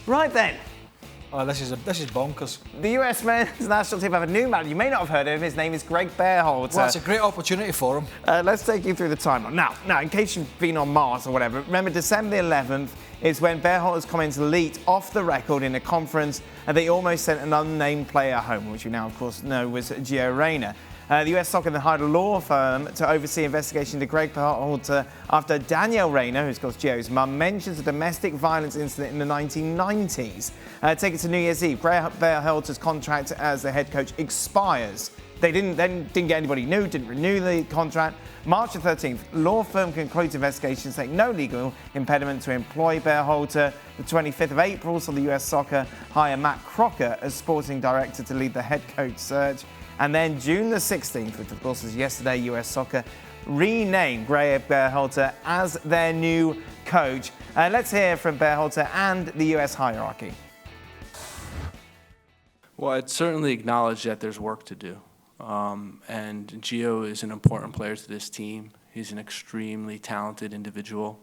Right then. Oh, this is bonkers. The US men's national team have a new man. You may not have heard of him. His name is Gregg Berhalter. Well, it's a great opportunity for him. Let's take you through the timeline. Now, in case you've been on Mars or whatever, remember December the 11th is when Berhalter's comments leaked off the record in a conference and they almost sent an unnamed player home, which we now, of course, know was Gio Reyna. The US Soccer then hired a law firm to oversee investigation into Gregg Berhalter after Danielle Reyna, who's of course Gio's mum, mentions a domestic violence incident in the 1990s. Take it to New Year's Eve. Gregg Berhalter's contract as the head coach expires. They didn't get anybody new, didn't renew the contract. March the 13th, law firm concludes investigation saying no legal impediment to employ Berhalter. The 25th of April saw the US Soccer hire Matt Crocker as sporting director to lead the head coach search. And then June the 16th, which of course was yesterday, US Soccer renamed Gregg Berhalter as their new coach. Let's hear from Berhalter and the US hierarchy. Well, I'd certainly acknowledge that there's work to do. And Gio is an important player to this team. He's an extremely talented individual.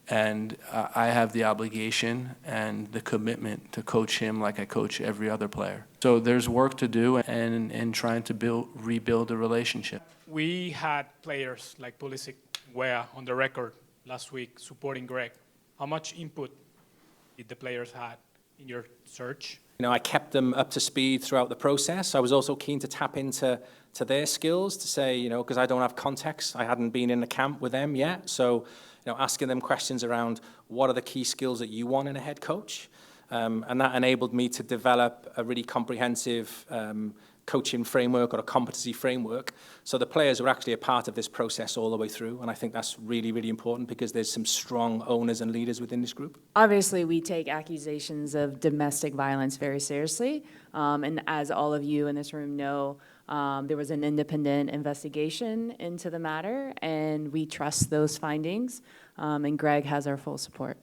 And I have the obligation and the commitment to coach him like I coach every other player. So there's work to do and trying to rebuild a relationship. We had players like Pulisic, Wea on the record last week supporting Gregg. How much input did the players have in your search? You know, I kept them up to speed throughout the process. I was also keen to tap into their skills to say, you know, because I don't have context. I hadn't been in the camp with them yet. So, you know, asking them questions around what are the key skills that you want in a head coach. And that enabled me to develop a really comprehensive coaching framework or a competency framework. So the players were actually a part of this process all the way through. And I think that's really, really important because there's some strong owners and leaders within this group. Obviously, we take accusations of domestic violence very seriously. And as all of you in this room know, there was an independent investigation into the matter, and we trust those findings. And Gregg has our full support.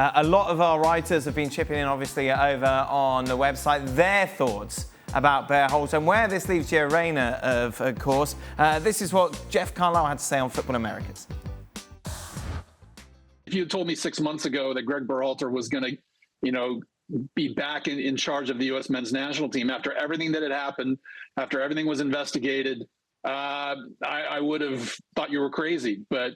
A lot of our writers have been chipping in, obviously, over on the website, their thoughts about Berhalter and where this leaves Gio Reyna, of course. This is what Jeff Carlisle had to say on Football Americas. If you had told me 6 months ago that Gregg Berhalter was going to, you know, be back in charge of the U.S. men's national team after everything that had happened, after everything was investigated, I would have thought you were crazy. But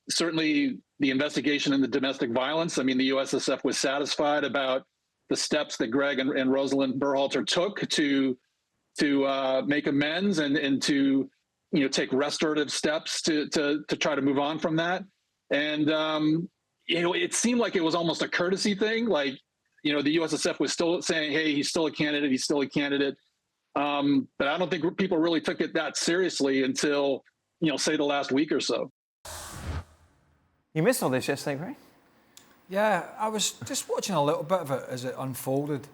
certainly the investigation into domestic violence, I mean, the USSF was satisfied about the steps that Gregg and Rosalind Berhalter took to make amends and to, you know, take restorative steps to try to move on from that. And, you know, it seemed like it was almost a courtesy thing. Like, you know, the USSF was still saying, hey, he's still a candidate. He's still a candidate. But I don't think people really took it that seriously until, you know, say the last week or so. You missed all this yesterday, Gregg? Yeah, I was just watching a little bit of it as it unfolded.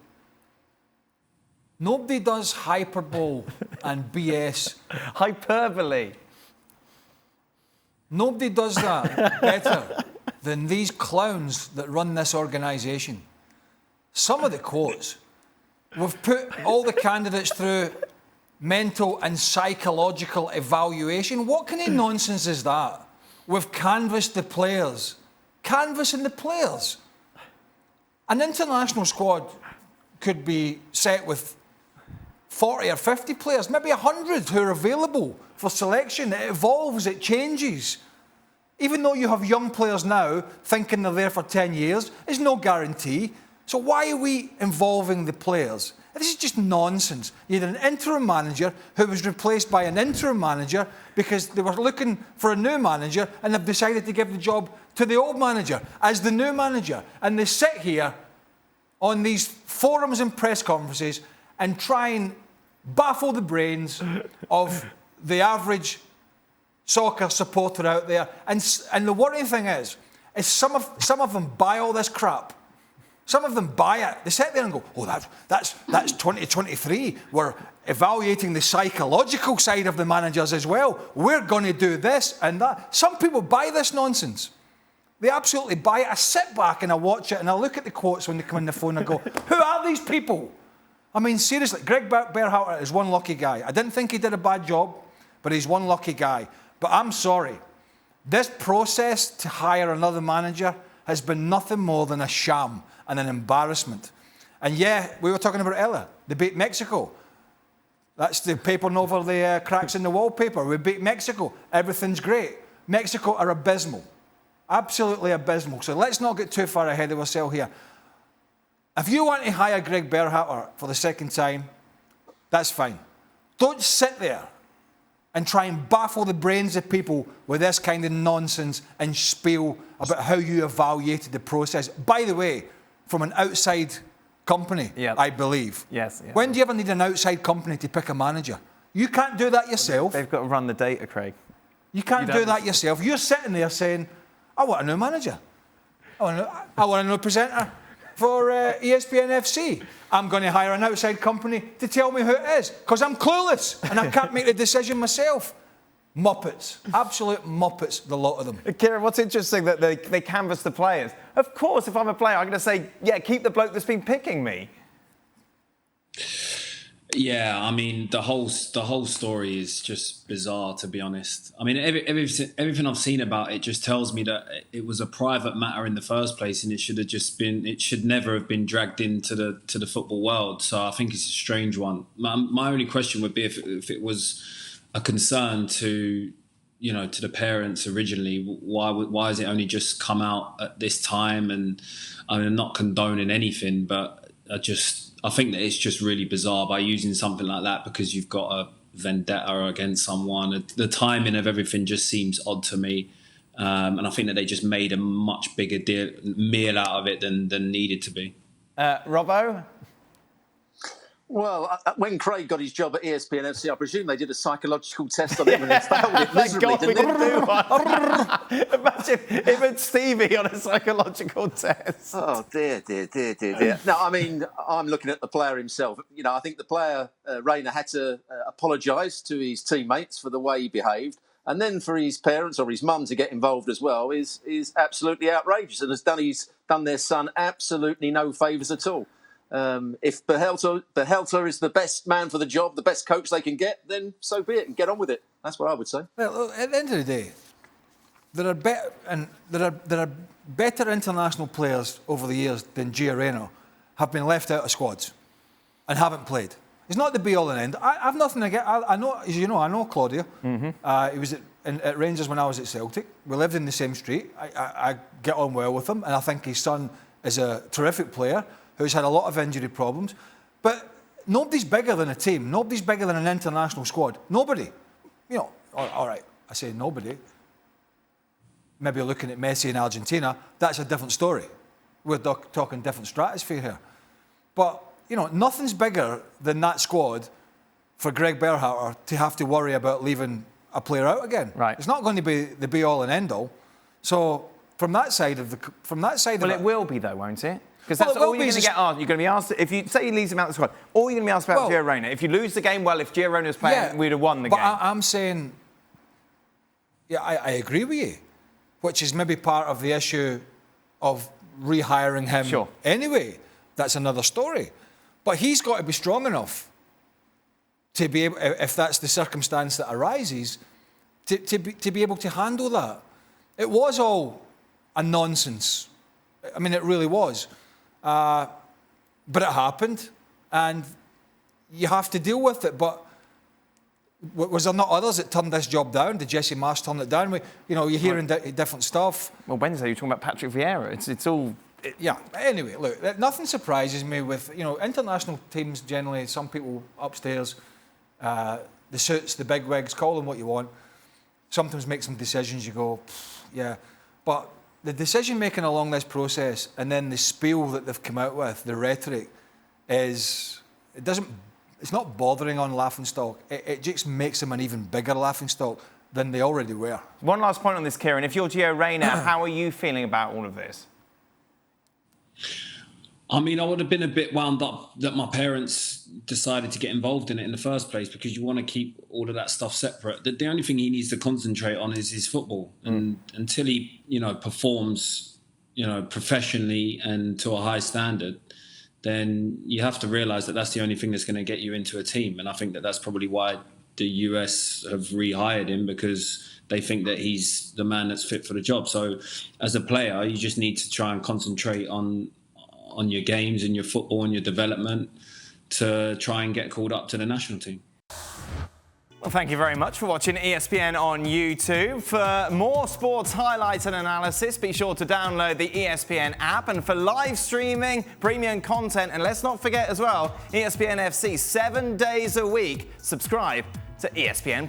Nobody does hyperbole and BS. Hyperbole. Nobody does that better than these clowns that run this organisation. Some of the quotes. We've put all the candidates through mental and psychological evaluation. What kind of nonsense is that? We've canvassed the players. Canvassing the players. An international squad could be set with 40 or 50 players, maybe 100 who are available for selection. It evolves, it changes. Even though you have young players now thinking they're there for 10 years, there's no guarantee. So why are we involving the players? This is just nonsense. You had an interim manager who was replaced by an interim manager because they were looking for a new manager and they've decided to give the job to the old manager as the new manager. And they sit here on these forums and press conferences and try and baffle the brains of the average soccer supporter out there. And the worrying thing is some of them buy all this crap. Some of them buy it. They sit there and go, oh, that's 2023. We're evaluating the psychological side of the managers as well. We're going to do this and that. Some people buy this nonsense. They absolutely buy it. I sit back and I watch it and I look at the quotes when they come on the phone and go, who are these people? I mean, seriously, Gregg Berhalter is one lucky guy. I didn't think he did a bad job, but he's one lucky guy. But I'm sorry. This process to hire another manager has been nothing more than a sham and an embarrassment. And yeah, we were talking about it earlier. They beat Mexico. That's the papering over the cracks in the wallpaper. We beat Mexico. Everything's great. Mexico are abysmal. Absolutely abysmal. So let's not get too far ahead of ourselves here. If you want to hire Gregg Berhalter for the second time, that's fine. Don't sit there and try and baffle the brains of people with this kind of nonsense and spiel about how you evaluated the process. By the way, from an outside company, I believe. Yes. When do you ever need an outside company to pick a manager? You can't do that yourself. They've got to run the data, Craig. You can't do that yourself. You're sitting there saying, I want a new manager. I want a new presenter for ESPN FC. I'm going to hire an outside company to tell me who it is, because I'm clueless and I can't make the decision myself. Muppets. Absolute Muppets, the lot of them. Kieran, what's interesting that they canvass the players. Of course, if I'm a player, I'm going to say, yeah, keep the bloke that's been picking me. Yeah, I mean, the whole story is just bizarre, to be honest. I mean, everything I've seen about it just tells me that it was a private matter in the first place, and it should never have been dragged into the football world. So I think it's a strange one. My only question would be if it was a concern to the parents originally, why has it only just come out at this time? And I mean, I'm not condoning anything, but I think that it's just really bizarre by using something like that because you've got a vendetta against someone. The timing of everything just seems odd to me. And I think that they just made a much bigger meal out of it than needed to be. Robbo? Well, when Craig got his job at ESPN FC, I presume they did a psychological test on him and they failed it miserably, didn't they? Imagine him and Stevie on a psychological test. Oh, dear. No, I mean, I'm looking at the player himself. I think the player, Rayner, had to apologise to his teammates for the way he behaved. And then for his parents or his mum to get involved as well is absolutely outrageous and has done their son absolutely no favours at all. If Berhalter is the best man for the job, the best coach they can get, then so be it and get on with it. That's what I would say. Well, at the end of the day, there are better international players over the years than Gio Reyna have been left out of squads and haven't played. It's not the be all and end. I've nothing to get. I know, as you know, I know Claudio. Mm-hmm. He was at Rangers when I was at Celtic. We lived in the same street. I get on well with him, and I think his son is a terrific player who's had a lot of injury problems. But nobody's bigger than a team. Nobody's bigger than an international squad. Nobody. All right, I say nobody. Maybe you're looking at Messi in Argentina. That's a different story. We're talking different stratosphere here. But, nothing's bigger than that squad for Gregg Berhalter to have to worry about leaving a player out again. Right. It's not going to be the be-all and end-all. So, from that side of it will be, though, won't it? Because that's all you're going to get asked. You're going to be asked, if you say he leaves him out of the squad, all you're going to be asked about Gio Reyna. If you lose the game, if Gio Reyna was playing, we'd have won the game. But I'm saying, I agree with you, which is maybe part of the issue of rehiring him. Sure. Anyway, that's another story. But he's got to be strong enough to be able, if that's the circumstance that arises, to be able to handle that. It was all a nonsense. I mean, it really was. But it happened, and you have to deal with it. But was there not others that turned this job down? Did Jesse Marsh turn it down? You're hearing different stuff. Well, Wednesday you're talking about Patrick Vieira. It's all... Yeah. Anyway, look, nothing surprises me with, international teams generally, some people upstairs, the suits, the bigwigs, call them what you want, sometimes make some decisions, you go, yeah. But the decision-making along this process and then the spiel that they've come out with, the rhetoric, it's not bothering on laughingstock. It just makes them an even bigger laughingstock than they already were. One last point on this, Kieran. If you're Gio Reyna, how are you feeling about all of this? I mean, I would have been a bit wound up that my parents decided to get involved in it in the first place, because you want to keep all of that stuff separate. The only thing he needs to concentrate on is his football. And until he, performs, professionally and to a high standard, then you have to realise that that's the only thing that's going to get you into a team. And I think that that's probably why the US have rehired him because they think that he's the man that's fit for the job. So as a player, you just need to try and concentrate on your games and your football and your development to try and get called up to the national team. Well, thank you very much for watching ESPN on YouTube. For more sports highlights and analysis, be sure to download the ESPN app. And for live streaming, premium content, and let's not forget as well, ESPN FC 7 days a week. Subscribe to ESPN+.